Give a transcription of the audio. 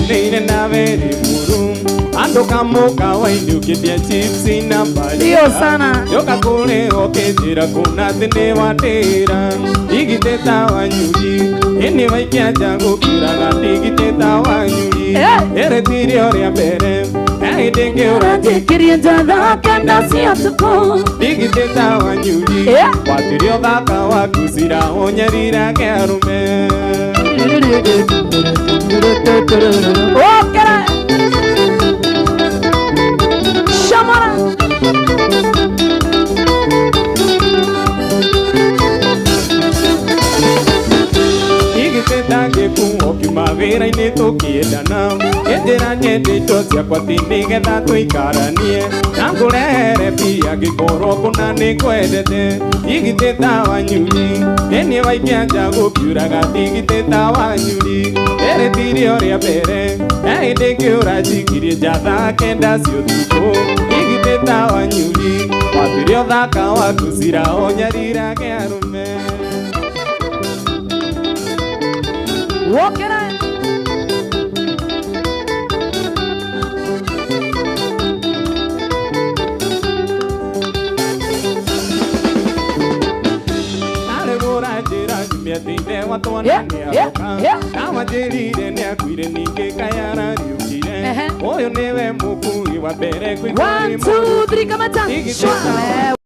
Nine na veri muru ando kamoka waini ukitia chipsi na mbali Ndio sana yoka kule okejira kuna tene watera igiteta wanyuri eni waikia jango kuraga igiteta wanyuri ere tiri oria mbere denge uraje kiria jada kanda si atuko igiteta wanyuri watiri othaka wakusira onyarira kerume okera shamara igiteta geku okimavira ine tokiendana endera nyende tosia kwa tini getha tuikaranie nangurere pia gikoro kuna nikwendete igiteta wanyuri eni waikia njago kiuraga igiteta wanyuri ere tiri oria mbere ndenge urajikirie njatha kenda ciotuko igiteta wanyuri watiri othaka wakusira onyarira kearume okera Tinde watwana ni aroka kama jerire ni akwire ninge kayara riukire oyo newe mukui wa mbere kwigwa 1 2 3 kama tano